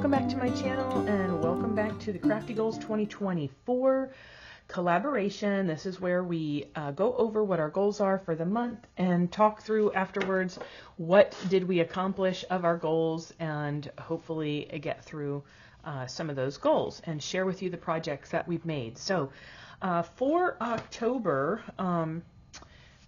welcome back to my channel and welcome back to the Crafty Goals 2024 collaboration. This is where we go over what our goals are for the month and talk through afterwards what did we accomplish of our goals, and hopefully get through some of those goals and share with you the projects that we've made. So for October,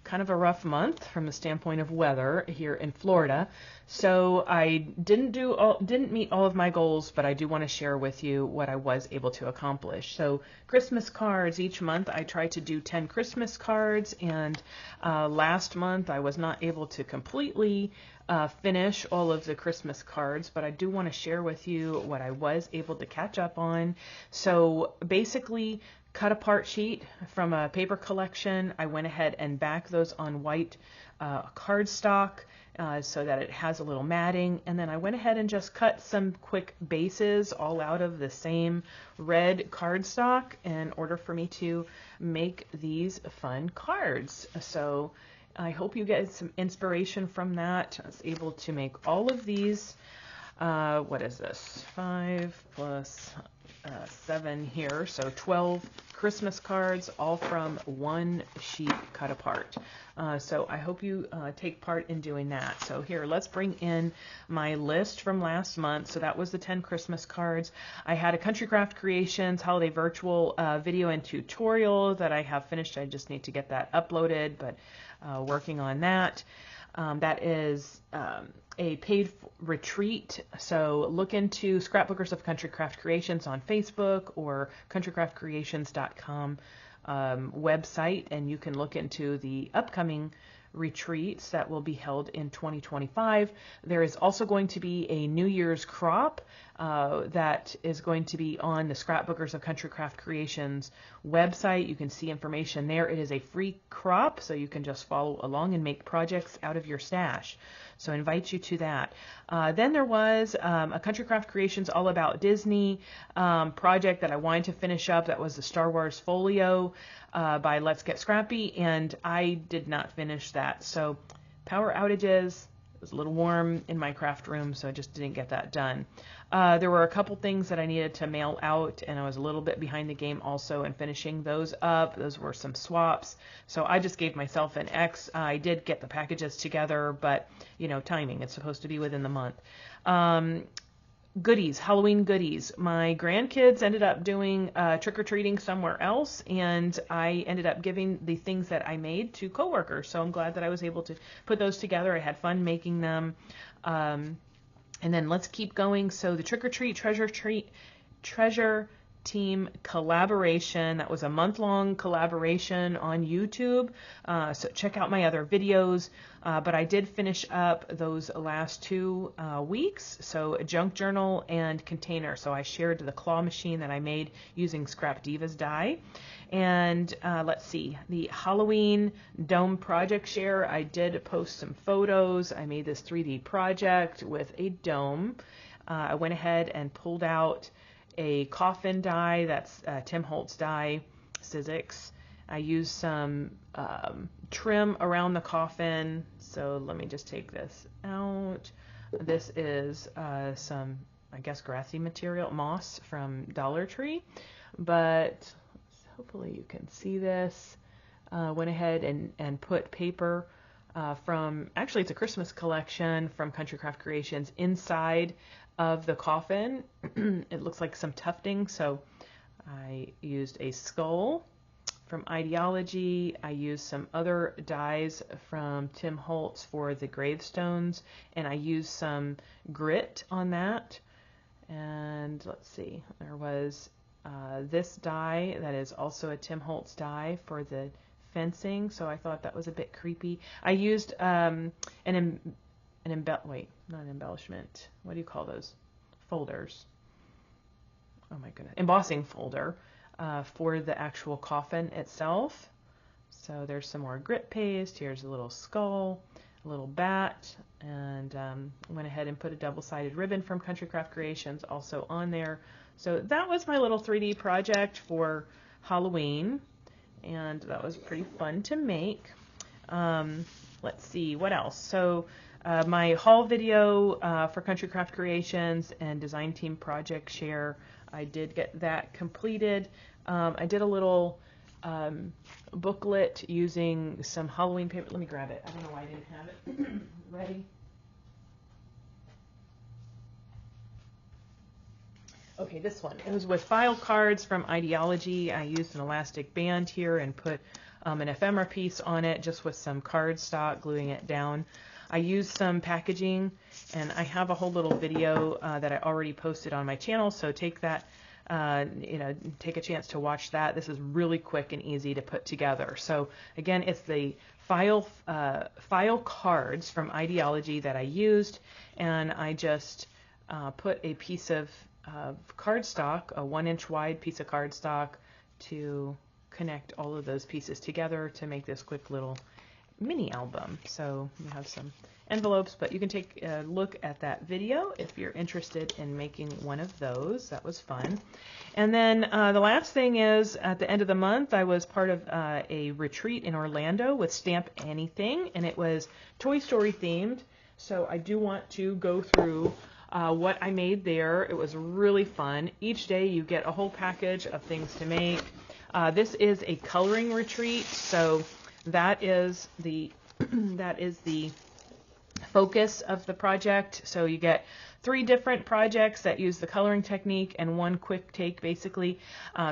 kind of a rough month from the standpoint of weather here in Florida. So I didn't meet all of my goals, but I do want to share with you what I was able to accomplish. So Christmas cards, each month I try to do 10 Christmas cards, and last month I was not able to completely finish all of the Christmas cards, but I do want to share with you what I was able to catch up on. So basically, cut apart sheet from a paper collection. I went ahead and backed those on white cardstock so that it has a little matting, and then I went ahead and just cut some quick bases all out of the same red cardstock in order for me to make these fun cards. So I hope you get some inspiration from that. I was able to make all of these. What is this? 5 plus 7 here, so 12 Christmas cards, all from one sheet cut apart. So I hope you take part in doing that. So here, let's bring in my list from last month. So that was the 10 Christmas cards. I had a Country Craft Creations holiday virtual video and tutorial that I have finished. I just need to get that uploaded, but working on that. That is a paid retreat, so look into Scrapbookers of Country Craft Creations on Facebook or countrycraftcreations.com website, and you can look into the upcoming retreats that will be held in 2025. There is also going to be a New Year's crop that is going to be on the Scrapbookers of Country Craft Creations website. You can see information there. It is a free crop, so you can just follow along and make projects out of your stash. So I invite you to that. Then there was a Country Craft Creations All About Disney project that I wanted to finish up. That was the Star Wars folio by Let's Get Scrappy, and I did not finish that. So power outages, it was a little warm in my craft room, so I just didn't get that done. There were a couple things that I needed to mail out, and I was a little bit behind the game also in finishing those up. Those were some swaps, so I just gave myself an X. I did get the packages together, but you know, timing, it's supposed to be within the month. Goodies, Halloween goodies. My grandkids ended up doing trick-or-treating somewhere else, and I ended up giving the things that I made to coworkers. So I'm glad that I was able to put those together. I had fun making them. And then let's keep going. So the trick-or-treat treasure team collaboration, that was a month-long collaboration on YouTube. So check out my other videos. But I did finish up those last 2 weeks. So a junk journal and container. So I shared the claw machine that I made using Scrap Divas die. And let's see, the Halloween dome project share, I did post some photos. I made this 3D project with a dome. I went ahead and pulled out a coffin die, that's Tim Holtz die, Sizzix. I used some trim around the coffin, so let me just take this out. This is some, I guess, grassy material, moss from Dollar Tree, but hopefully you can see this. Went ahead and put paper from, actually it's a Christmas collection from Country Craft Creations, inside of the coffin. It looks like some tufting, so I used a skull from Ideology. I used some other dies from Tim Holtz for the gravestones, and I used some grit on that. And let's see, there was this die that is also a Tim Holtz die for the fencing, so I thought that was a bit creepy. I used not an embellishment. What do you call those? Folders. Oh my goodness. Embossing folder for the actual coffin itself. So there's some more grit paste. Here's a little skull, a little bat, and went ahead and put a double-sided ribbon from Country Craft Creations also on there. So that was my little 3D project for Halloween, and that was pretty fun to make. Let's see, what else? So my haul video for Country Craft Creations and Design Team Project Share, I did get that completed. I did a little booklet using some Halloween paper. Let me grab it. I don't know why I didn't have it ready. Okay, this one. It was with file cards from Ideology. I used an elastic band here and put an ephemera piece on it just with some cardstock, gluing it down. I used some packaging, and I have a whole little video that I already posted on my channel, so take that, take a chance to watch that. This is really quick and easy to put together. So again, it's the file cards from Ideology that I used, and I just put a piece of cardstock, a 1-inch wide piece of cardstock, to connect all of those pieces together to make this quick little mini album. So you have some envelopes, but you can take a look at that video if you're interested in making one of those. That was fun. And then the last thing is, at the end of the month, I was part of a retreat in Orlando with Stamp Anything, and it was Toy Story themed. So I do want to go through what I made there. It was really fun. Each day you get a whole package of things to make. This is a coloring retreat, so that is the focus of the project. So you get 3 different projects that use the coloring technique and one quick take, basically.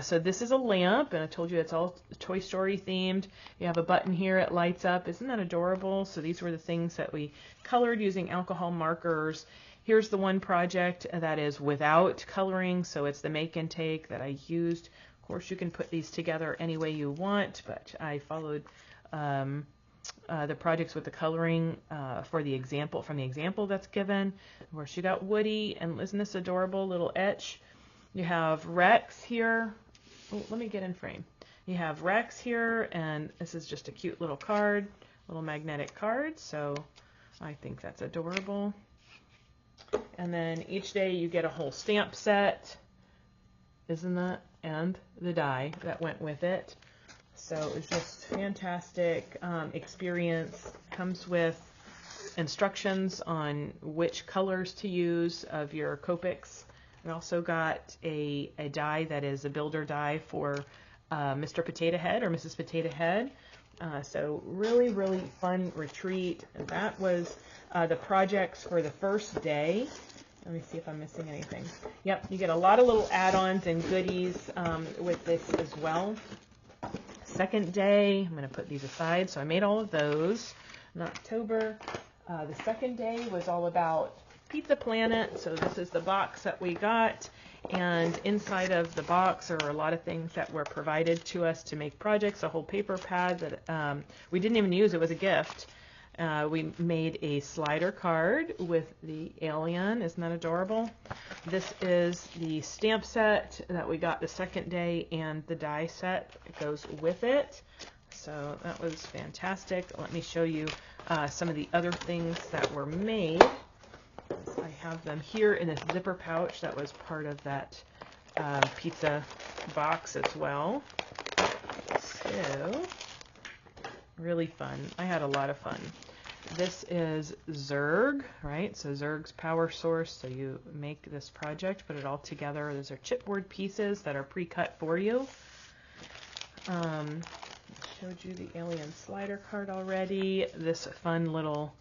So this is a lamp, and I told you it's all Toy Story themed. You have a button here, it lights up. Isn't that adorable? So these were the things that we colored using alcohol markers. Here's the one project that is without coloring, so it's the make and take that I used. Of course, you can put these together any way you want, but I followed the projects with the coloring for the example, from the example that's given. Of course, you got Woody, and isn't this adorable little etch? You have Rex here. Oh, let me get in frame. You have Rex here, and this is just a cute little card, little magnetic card, so I think that's adorable. And then each day you get a whole stamp set, isn't that? And the die that went with it. So it was just fantastic experience. Comes with instructions on which colors to use of your Copics. I also got a die that is a builder die for Mr. Potato Head or Mrs. Potato Head. So really, really fun retreat. And that was the projects for the first day. Let me see if I'm missing anything. Yep, you get a lot of little add-ons and goodies with this as well. Second day, I'm going to put these aside. So I made all of those in October. The second day was all about Pizza Planet. So this is the box that we got. And inside of the box are a lot of things that were provided to us to make projects. A whole paper pad that we didn't even use. It was a gift. We made a slider card with the alien. Isn't that adorable? This is the stamp set that we got the second day, and the die set goes with it. So that was fantastic. Let me show you some of the other things that were made. I have them here in this zipper pouch that was part of that pizza box as well. So really fun. I had a lot of fun. This is Zerg, right? So Zerg's power source. So you make this project, put it all together. Those are chipboard pieces that are pre-cut for you. I showed you the alien slider card already. This fun little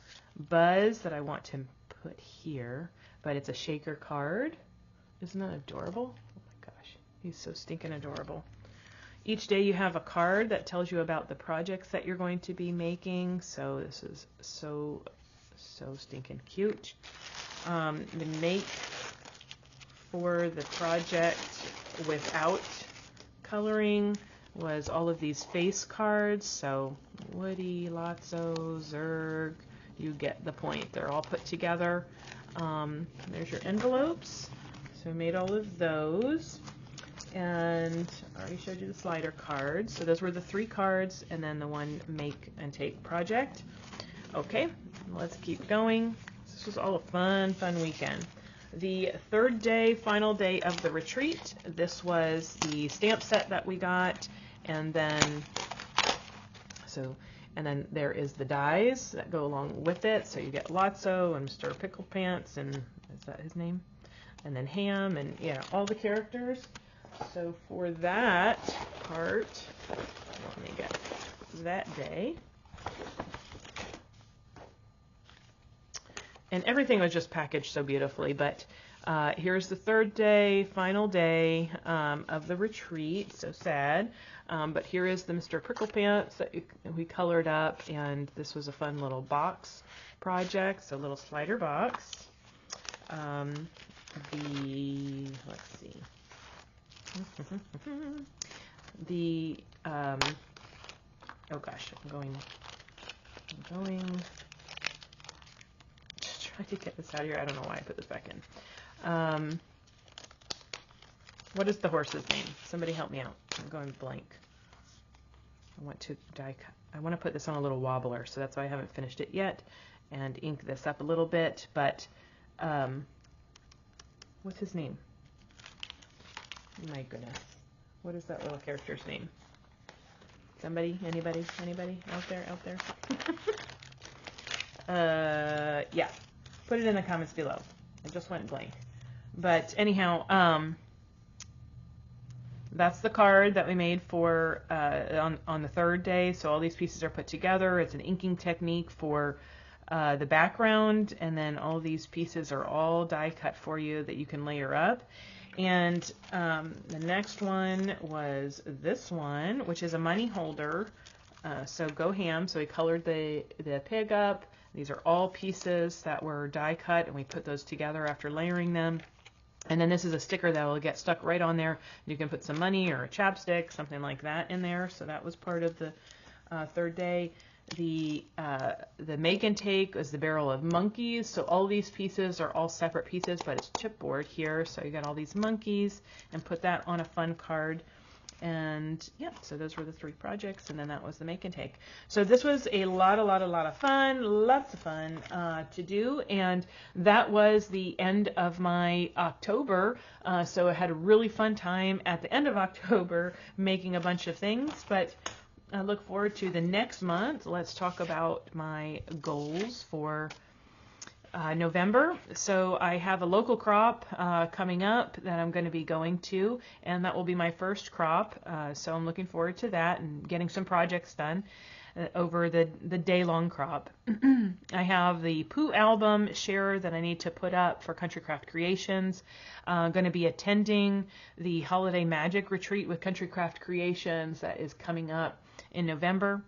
Buzz that I want to put here, but it's a shaker card. Isn't that adorable? Oh my gosh, he's so stinking adorable. Each day you have a card that tells you about the projects that you're going to be making. So this is so stinking cute. The make for the project without coloring was all of these face cards. So Woody, Lotso, Zerg, you get the point. They're all put together. There's your envelopes. So I made all of those. And I already showed you the slider cards. So those were the 3 cards, and then the one make and take project. Okay, let's keep going. This was all a fun weekend. The third day, final day of the retreat, this was the stamp set that we got. And then, so And then there is the dies that go along with it. So you get Lotso and Mr. Pickle Pants, and is that his name? And then Ham, and yeah, all the characters. So for that part, let me get that day. And everything was just packaged so beautifully, but here's the third day, final day of the retreat. So sad. But here is the Mr. Prickle Pants that we colored up, and this was a fun little box project, so a little slider box. Let's see. Oh gosh, I'm going, just trying to get this out of here. I don't know why I put this back in. What is the horse's name? Somebody help me out. I'm going blank. I want to put this on a little wobbler, so that's why I haven't finished it yet, and ink this up a little bit, but what's his name? My goodness. What is that little character's name? Somebody? Anybody out there? Yeah. Put it in the comments below. I just went blank. But anyhow, that's the card that we made for on the third day. So all these pieces are put together. It's an inking technique for the background, and then all these pieces are all die cut for you that you can layer up. And the next one was this one, which is a money holder. So go ham. So we colored the pig up. These are all pieces that were die cut, and we put those together after layering them. And then this is a sticker that will get stuck right on there. You can put some money or a chapstick, something like that in there. So that was part of the third day. The make and take is the barrel of monkeys. So all these pieces are all separate pieces, but it's chipboard here. So you got all these monkeys, and put that on a fun card. And yeah, so those were the three projects, and then that was the make and take. So this was a lot of fun, lots of fun to do, and that was the end of my October. So I had a really fun time at the end of October making a bunch of things, but I look forward to the next month. Let's talk about my goals for November. So I have a local crop coming up that I'm going to be going to, and that will be my first crop. So I'm looking forward to that and getting some projects done over the day-long crop. I have the Pooh album share that I need to put up for Country Craft Creations. I'm going to be attending the Holiday Magic Retreat with Country Craft Creations that is coming up in November.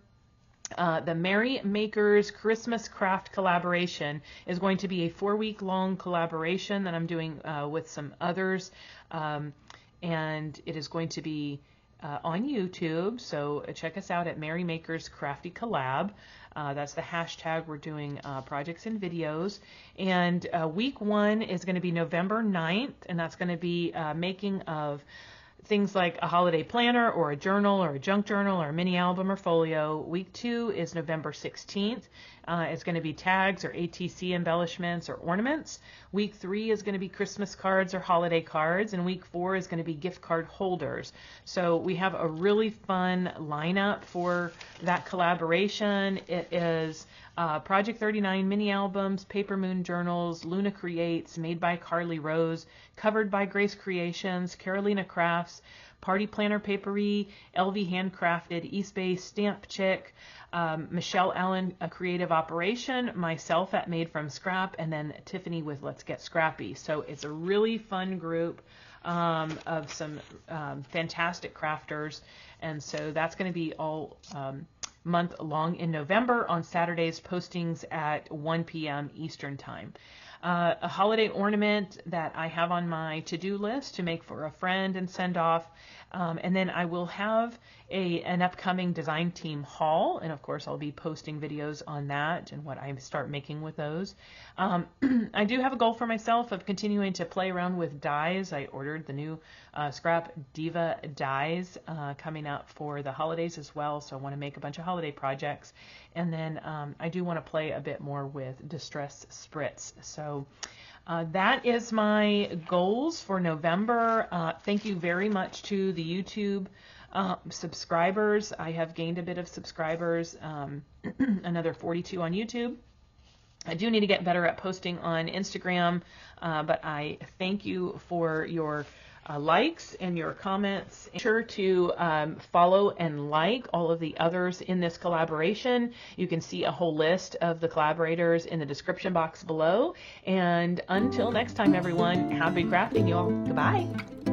The Merry Makers Christmas Craft Collaboration is going to be a 4-week-long collaboration that I'm doing with some others, and it is going to be on YouTube, so check us out at Merry Makers Crafty Collab. That's the hashtag. We're doing projects and videos, and week 1 is going to be November 9th, and that's going to be making of things like a holiday planner or a journal or a junk journal or a mini album or folio. Week 2 is November 16th. It's going to be tags or ATC embellishments or ornaments. Week 3 is going to be Christmas cards or holiday cards, and week 4 is going to be gift card holders. So we have a really fun lineup for that collaboration. It is Project 39 mini albums, Paper Moon journals, Luna Creates, Made by Carly Rose, Covered by Grace Creations, Carolina Crafts, Party Planner Paperie, LV Handcrafted, East Bay Stamp Chick, Michelle Allen, A Creative Operation, myself at Made From Scrap, and then Tiffany with Let's Get Scrappy. So it's a really fun group of some fantastic crafters, and so that's going to be all month long in November on Saturdays, postings at 1 p.m. Eastern Time. A holiday ornament that I have on my to-do list to make for a friend and send off. And then I will have an upcoming design team haul, and of course I'll be posting videos on that and what I start making with those. I do have a goal for myself of continuing to play around with dies. I ordered the new Scrap Diva dies coming up for the holidays as well, so I want to make a bunch of holiday projects. And then I do want to play a bit more with Distress Spritz. So that is my goals for November. Thank you very much to the YouTube subscribers. I have gained a bit of subscribers, another 42 on YouTube. I do need to get better at posting on Instagram, but I thank you for your likes and your comments. Be sure to follow and like all of the others in this collaboration. You can see a whole list of the collaborators in the description box below. And until next time, everyone, happy crafting, y'all. Goodbye.